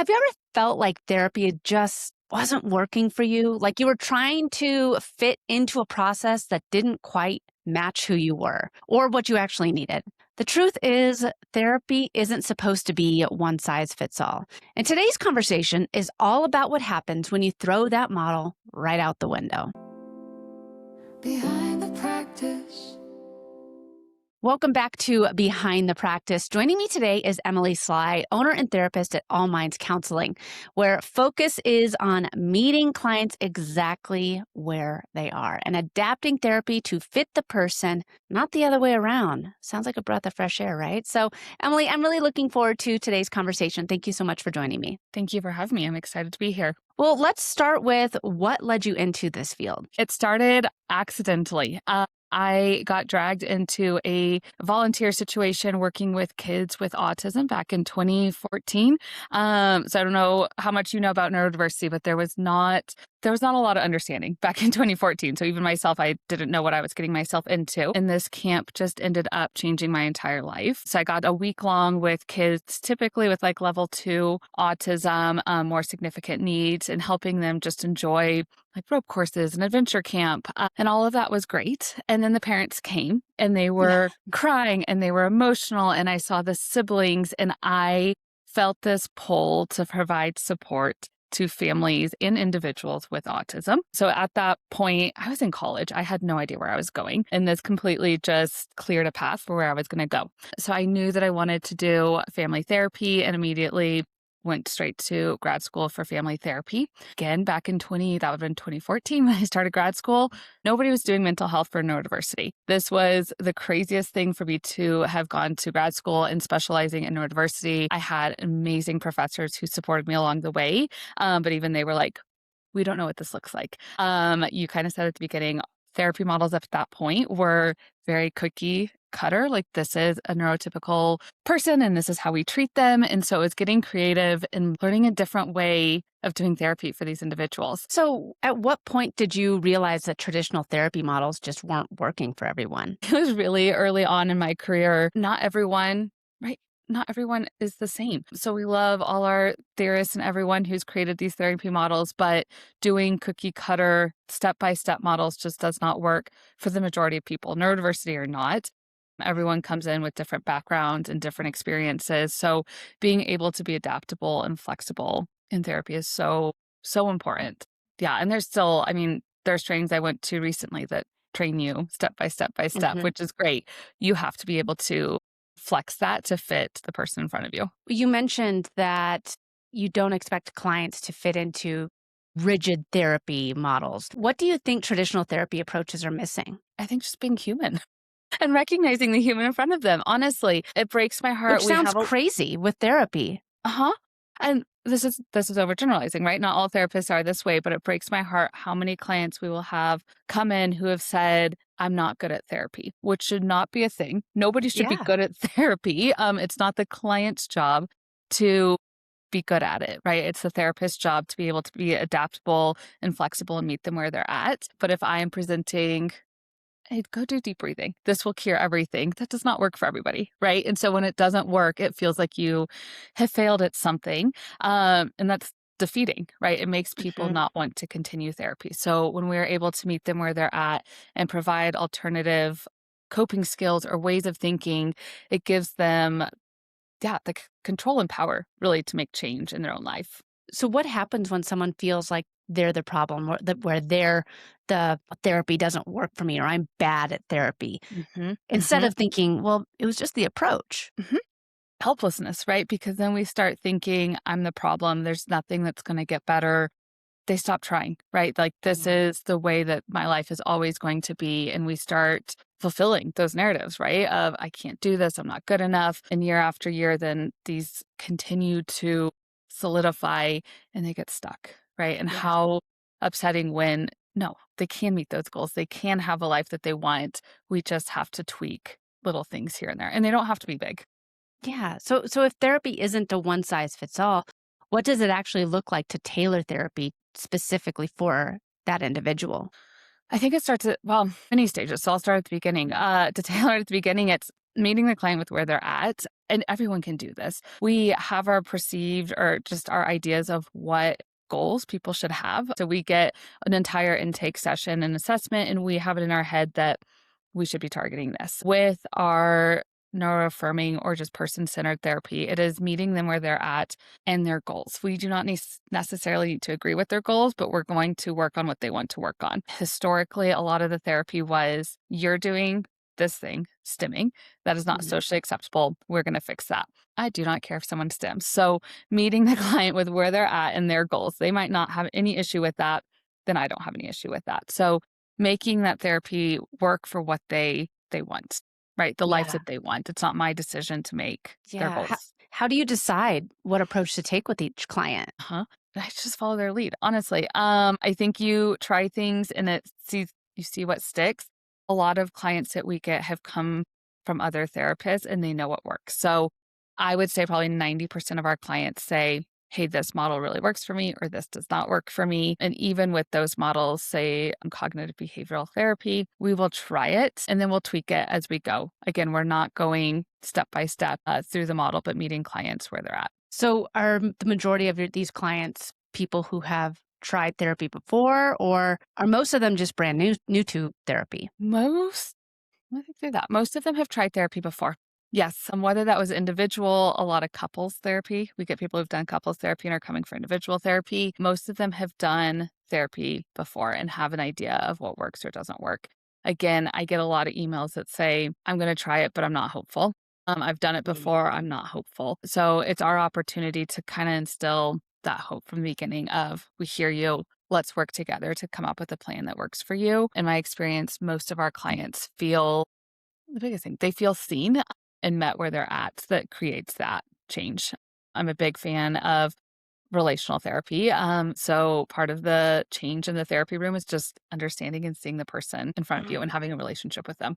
Have you ever felt like therapy just wasn't working for you? Like you were trying to fit into a process that didn't quite match who you were or what you actually needed? The truth is, therapy isn't supposed to be one size fits all. And today's conversation is all about what happens when you throw that model right out the window. Behind the practice. Welcome back to Behind the Practice. Joining me today is Emily Schleich, owner and therapist at All Minds Counseling, where focus is on meeting clients exactly where they are and adapting therapy to fit the person, not the other way around. Sounds like a breath of fresh air, right? So, Emily, I'm really looking forward to today's conversation. Thank you so much for joining me. Thank you for having me. I'm excited to be here. Well, let's start with what led you into this field. It started accidentally. I got dragged into a volunteer situation working with kids with autism back in 2014. So I don't know how much you know about neurodiversity, but there was not a lot of understanding back in 2014. So even myself, I didn't know what I was getting myself into. And this camp just ended up changing my entire life. So I got a week long with kids, typically with like level 2 autism, more significant needs, and helping them just enjoy like rope courses and adventure camp. And all of that was great. And then the parents came and they were crying and they were emotional. And I saw the siblings and I felt this pull to provide support to families and individuals with autism. So at that point, I was in college. I had no idea where I was going. And this completely just cleared a path for where I was going to go. So I knew that I wanted to do family therapy and immediately went straight to grad school for family therapy. Again, back in that would have been 2014 when I started grad school, nobody was doing mental health for neurodiversity. This was the craziest thing for me to have gone to grad school and specializing in neurodiversity. I had amazing professors who supported me along the way, but even they were like, we don't know what this looks like. You kind of said at the beginning, therapy models at that point were very cookie cutter, like this is a neurotypical person and this is how we treat them. And so it's getting creative and learning a different way of doing therapy for these individuals. So at what point did you realize that traditional therapy models just weren't working for everyone? It was really early on in my career. Not everyone is the same. So we love all our theorists and everyone who's created these therapy models, but doing cookie cutter step-by-step models just does not work for the majority of people, neurodiversity or not. Everyone comes in with different backgrounds and different experiences. So being able to be adaptable and flexible in therapy is so, so important. Yeah. And there's trainings I went to recently that train you step by step by step, which is great. You have to be able to flex that to fit the person in front of you. You mentioned that you don't expect clients to fit into rigid therapy models. What do you think traditional therapy approaches are missing? I think just being human and recognizing the human in front of them. Honestly, it breaks my heart. Which sounds crazy with therapy. And this is overgeneralizing, right? Not all therapists are this way, but it breaks my heart how many clients we will have come in who have said, I'm not good at therapy, which should not be a thing. Nobody should be good at therapy. It's not the client's job to be good at it, right? It's the therapist's job to be able to be adaptable and flexible and meet them where they're at. But if I am presenting, hey, go do deep breathing, this will cure everything, that does not work for everybody, right? And so when it doesn't work, it feels like you have failed at something. And that's defeating, right? It makes people not want to continue therapy. So when we're able to meet them where they're at and provide alternative coping skills or ways of thinking, it gives them, the control and power really to make change in their own life. So what happens when someone feels like they're the problem or where the therapy doesn't work for me or I'm bad at therapy? Instead of thinking, well, it was just the approach. Helplessness, right? Because then we start thinking, I'm the problem. There's nothing that's going to get better. They stop trying, right? Like this is the way that my life is always going to be. And we start fulfilling those narratives, right? Of I can't do this. I'm not good enough. And year after year, then these continue to solidify and they get stuck, right? And how upsetting when, no, they can meet those goals. They can have a life that they want. We just have to tweak little things here and there. And they don't have to be big. Yeah. So if therapy isn't a one size fits all, what does it actually look like to tailor therapy specifically for that individual? I think it starts at, many stages. So I'll start at the beginning. To tailor at the beginning, it's meeting the client with where they're at, and everyone can do this. We have our perceived or just our ideas of what goals people should have. So we get an entire intake session and assessment, and we have it in our head that we should be targeting this. With our neuro-affirming or just person-centered therapy, it is meeting them where they're at and their goals. We do not necessarily need to agree with their goals, but we're going to work on what they want to work on. Historically, a lot of the therapy was you're doing this thing, stimming. That is not Mhm. socially acceptable. We're going to fix that. I do not care if someone stims. So meeting the client with where they're at and their goals, they might not have any issue with that. Then I don't have any issue with that. So making that therapy work for what they want, right? The life Yeah. that they want. It's not my decision to make their Yeah. goals. How do you decide what approach to take with each client? Uh-huh. I just follow their lead, honestly. I think you try things and you see what sticks. A lot of clients that we get have come from other therapists and they know what works. So I would say probably 90% of our clients say, hey, this model really works for me, or this does not work for me. And even with those models, say cognitive behavioral therapy, we will try it and then we'll tweak it as we go. Again, we're not going step by step through the model, but meeting clients where they're at. So are the majority of these clients people who have tried therapy before, or are most of them just brand new to therapy? Let me think through that. Most of them have tried therapy before. Yes, whether that was individual, a lot of couples therapy. We get people who've done couples therapy and are coming for individual therapy. Most of them have done therapy before and have an idea of what works or doesn't work. Again, I get a lot of emails that say, I'm going to try it, but I'm not hopeful. I've done it before. I'm not hopeful. So it's our opportunity to kind of instill that hope from the beginning of, we hear you. Let's work together to come up with a plan that works for you. In my experience, most of our clients feel the biggest thing, they feel seen and met where they're at. That creates that change. I'm a big fan of relational therapy. So part of the change in the therapy room is just understanding and seeing the person in front of you and having a relationship with them.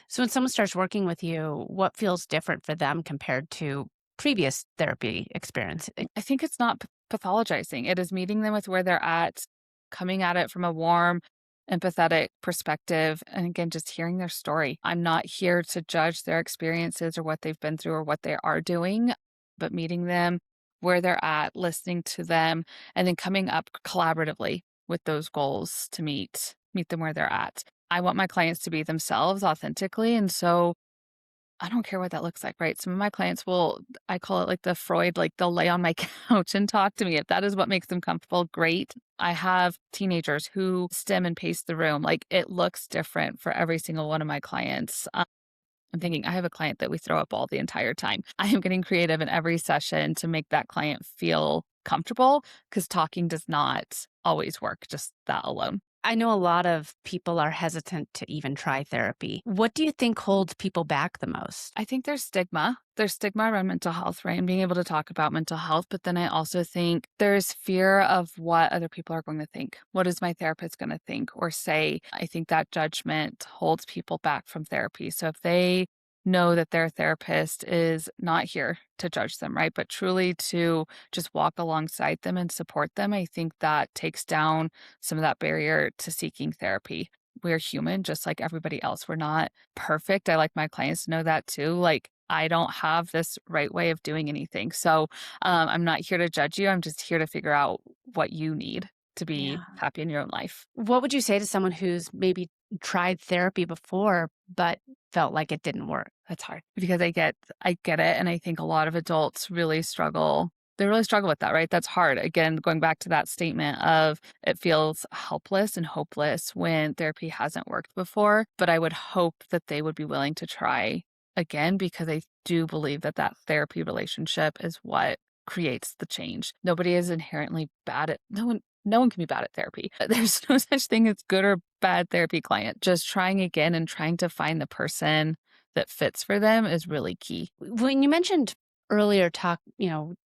So when someone starts working with you, what feels different for them compared to previous therapy experience? I think it's not pathologizing. It is meeting them with where they're at, coming at it from a warm, empathetic perspective, and again, just hearing their story. I'm not here to judge their experiences or what they've been through or what they are doing, but meeting them where they're at, listening to them, and then coming up collaboratively with those goals to meet them where they're at. I want my clients to be themselves authentically. And so I don't care what that looks like, right? Some of my clients will, I call it like the Freud, like they'll lay on my couch and talk to me. If that is what makes them comfortable, great. I have teenagers who stim and pace the room. Like it looks different for every single one of my clients. I'm thinking I have a client that we throw up all the entire time. I am getting creative in every session to make that client feel comfortable because talking does not always work, just that alone. I know a lot of people are hesitant to even try therapy. What do you think holds people back the most? I think there's stigma. There's stigma around mental health, right? And being able to talk about mental health. But then I also think there's fear of what other people are going to think. What is my therapist going to think or say? I think that judgment holds people back from therapy. So if they know that their therapist is not here to judge them, right? But truly to just walk alongside them and support them, I think that takes down some of that barrier to seeking therapy. We're human, just like everybody else. We're not perfect. I like my clients to know that too. Like, I don't have this right way of doing anything. So I'm not here to judge you. I'm just here to figure out what you need to be Yeah. happy in your own life. What would you say to someone who's maybe tried therapy before but felt like it didn't work? That's hard because I get it. And I think a lot of adults really struggle. They really struggle with that, right? That's hard. Again, going back to that statement of it feels helpless and hopeless when therapy hasn't worked before. But I would hope that they would be willing to try again because I do believe that that therapy relationship is what creates the change. Nobody is inherently bad at no one can be bad at therapy. There's no such thing as good or bad therapy client. Just trying again and trying to find the person that fits for them is really key. When you mentioned earlier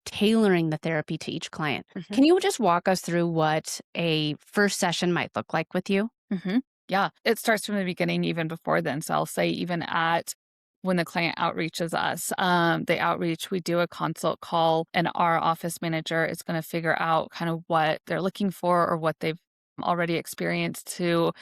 tailoring the therapy to each client, can you just walk us through what a first session might look like with you? Mm-hmm. Yeah, it starts from the beginning, even before then. So I'll say even at when the client outreaches us, they outreach, we do a consult call, and our office manager is going to figure out kind of what they're looking for or what they've already experienced to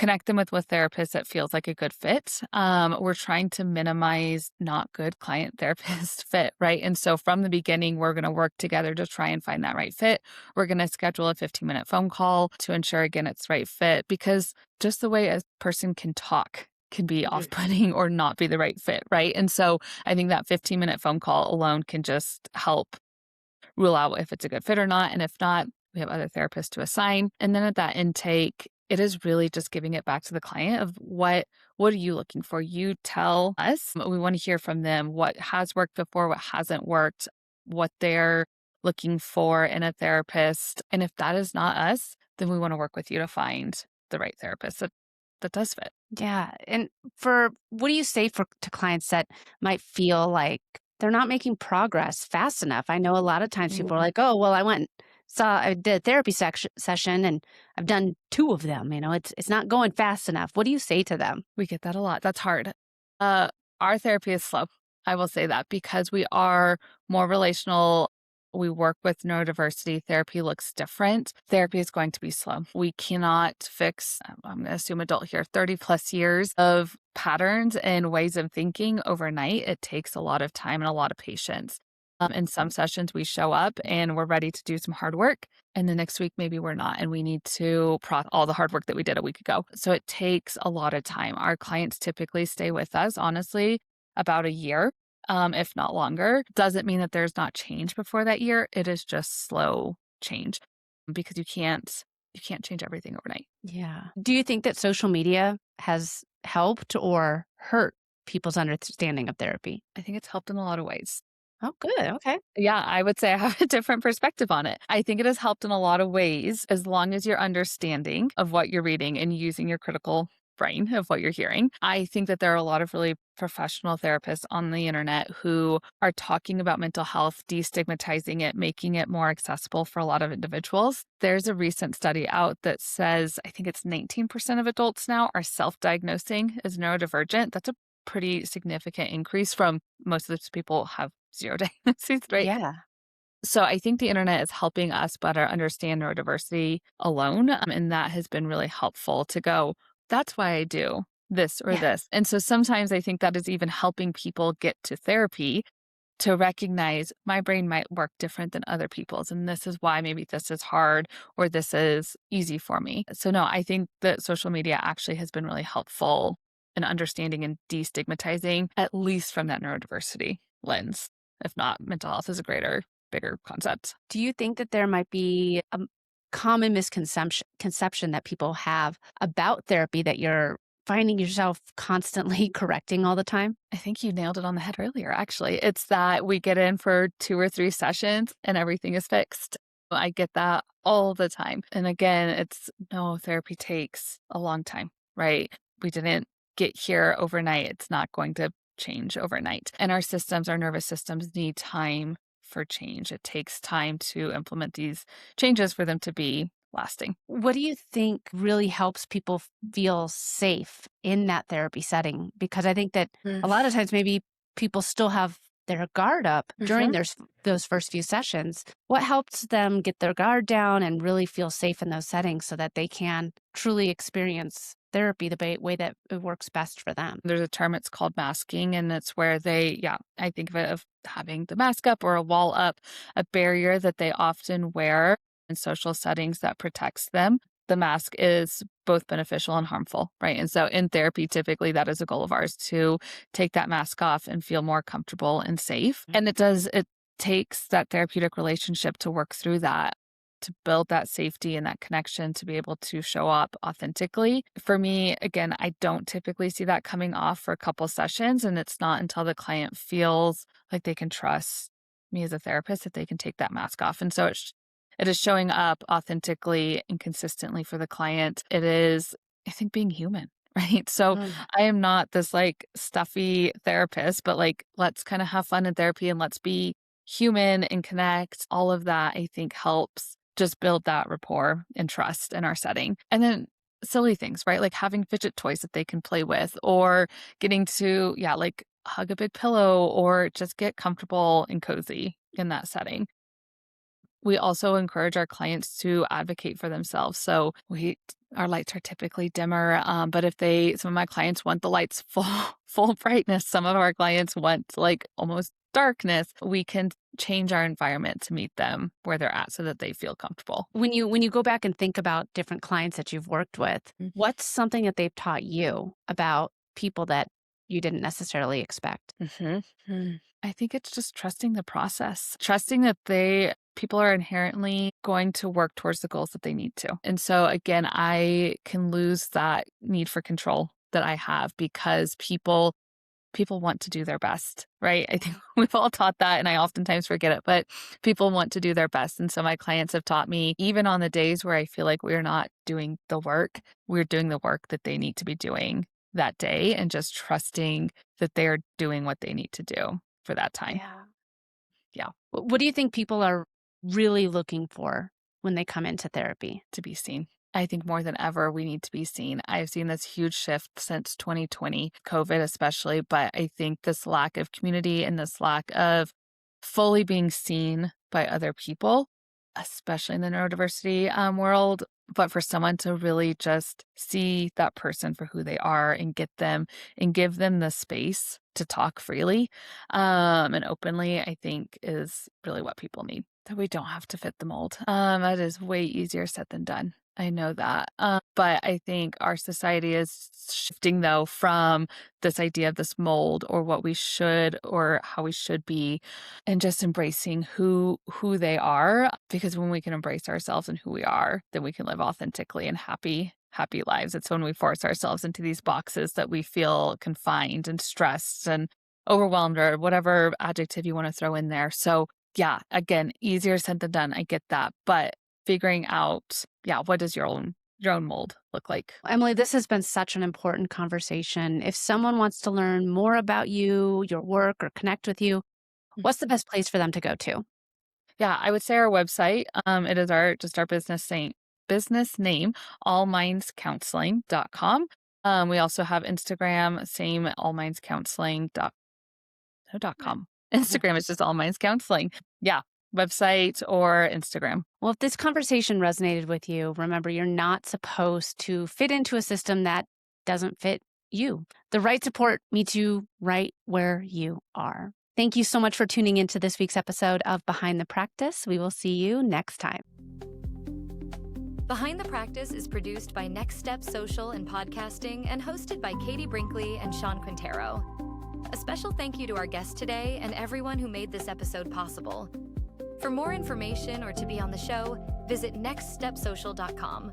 connect them with a therapist that feels like a good fit. We're trying to minimize not good client therapist fit, right? And so from the beginning, we're going to work together to try and find that right fit. We're going to schedule a 15-minute phone call to ensure, again, it's the right fit, because just the way a person can talk can be off-putting or not be the right fit, right? And so I think that 15-minute phone call alone can just help rule out if it's a good fit or not. And if not, we have other therapists to assign. And then at that intake, it is really just giving it back to the client of what are you looking for? You tell us. We want to hear from them what has worked before, what hasn't worked, what they're looking for in a therapist. And if that is not us, then we want to work with you to find the right therapist that does fit. Yeah. And what do you say to clients that might feel like they're not making progress fast enough? I know a lot of times people are like, oh, well, I did a therapy session and I've done 2 of them. It's not going fast enough. What do you say to them? We get that a lot. That's hard. Uh, our therapy is slow. I will say that because we are more relational. We work with neurodiversity. Therapy looks different. Therapy is going to be slow. We cannot fix, I'm going to assume adult here, 30 plus years of patterns and ways of thinking overnight. It takes a lot of time and a lot of patience. In some sessions, we show up and we're ready to do some hard work. And the next week, maybe we're not. And we need to process all the hard work that we did a week ago. So it takes a lot of time. Our clients typically stay with us, honestly, about a year, if not longer. Doesn't mean that there's not change before that year. It is just slow change because you can't change everything overnight. Yeah. Do you think that social media has helped or hurt people's understanding of therapy? I think it's helped in a lot of ways. Oh, good. Okay. Yeah, I would say I have a different perspective on it. I think it has helped in a lot of ways as long as you're understanding of what you're reading and using your critical brain of what you're hearing. I think that there are a lot of really professional therapists on the internet who are talking about mental health, destigmatizing it, making it more accessible for a lot of individuals. There's a recent study out that says, I think it's 19% of adults now are self-diagnosing as neurodivergent. That's a pretty significant increase from most of those people have 0 diagnoses, right? Yeah. So I think the internet is helping us better understand neurodiversity alone. And that has been really helpful to go, that's why I do this or Yeah. this. And so sometimes I think that is even helping people get to therapy to recognize my brain might work different than other people's. And this is why maybe this is hard or this is easy for me. So no, I think that social media actually has been really helpful in understanding and destigmatizing, at least from that neurodiversity lens. If not, mental health is a bigger concept. Do you think that there might be a common conception that people have about therapy that you're finding yourself constantly correcting all the time? I think you nailed it on the head earlier, actually. It's that we get in for 2 or 3 sessions and everything is fixed. I get that all the time. And again, no, therapy takes a long time, right? We didn't get here overnight. It's not going to change overnight. And our nervous systems need time for change. It takes time to implement these changes for them to be lasting. What do you think really helps people feel safe in that therapy setting? Because I think that a lot of times maybe people still have their guard up during those first few sessions. What helps them get their guard down and really feel safe in those settings so that they can truly experience therapy the way that it works best for them? There's a term, it's called masking, and it's where I think of it of having the mask up or a wall up, a barrier that they often wear in social settings that protects them. The mask is both beneficial and harmful, right? And so in therapy, typically that is a goal of ours to take that mask off and feel more comfortable and safe. And it takes that therapeutic relationship to work through that, to build that safety and that connection to be able to show up authentically. For me, again, I don't typically see that coming off for a couple sessions, and it's not until the client feels like they can trust me as a therapist that they can take that mask off. And so it is showing up authentically and consistently for the client. It is, I think, being human, right? So I am not this like stuffy therapist, but like, let's kind of have fun in therapy and let's be human and connect. All of that, I think, helps just build that rapport and trust in our setting. And then silly things, right? Like having fidget toys that they can play with, or getting to, like hug a big pillow, or just get comfortable and cozy in that setting. We also encourage our clients to advocate for themselves. So we Our lights are typically dimmer, but if some of my clients want the lights full brightness, some of our clients want like almost darkness, we can change our environment to meet them where they're at so that they feel comfortable. When you go back and think about different clients that you've worked with, what's something that they've taught you about people that you didn't necessarily expect? I think it's just trusting the process, trusting that people are inherently going to work towards the goals that they need to. And so again, I can lose that need for control that I have because people want to do their best, right? I think we've all taught that, and I oftentimes forget it, but people want to do their best. And so my clients have taught me, even on the days where I feel like we're not doing the work, we're doing the work that they need to be doing that day and just trusting that they're doing what they need to do for that time. Yeah. Yeah. What do you think people are really looking for when they come into therapy? To be seen. I think more than ever, we need to be seen. I've seen this huge shift since 2020, COVID especially, but I think this lack of community and this lack of fully being seen by other people, especially in the neurodiversity world, but for someone to really just see that person for who they are and get them and give them the space to talk freely and openly, I think is really what people need. That we don't have to fit the mold. That is way easier said than done. I know that. But I think our society is shifting, though, from this idea of this mold or what we should or how we should be, and just embracing who they are. Because when we can embrace ourselves and who we are, then we can live authentically and happy lives. It's when we force ourselves into these boxes that we feel confined and stressed and overwhelmed, or whatever adjective you want to throw in there. So yeah, again, easier said than done. I get that. But figuring out, what does your own mold look like? Emily, this has been such an important conversation. If someone wants to learn more about you, your work, or connect with you, what's the best place for them to go to? Yeah, I would say our website. It is our business name, allmindscounseling.com. We also have Instagram, same allmindscounseling.com. Instagram is just All Minds Counseling. Yeah, website or Instagram. Well, if this conversation resonated with you, remember you're not supposed to fit into a system that doesn't fit you. The right support meets you right where you are. Thank you so much for tuning into this week's episode of Behind the Practice. We will see you next time. Behind the Practice is produced by Next Step Social and Podcasting and hosted by Katie Brinkley and Sean Quintero. A special thank you to our guest today and everyone who made this episode possible. For more information or to be on the show, visit nextstepsocial.com.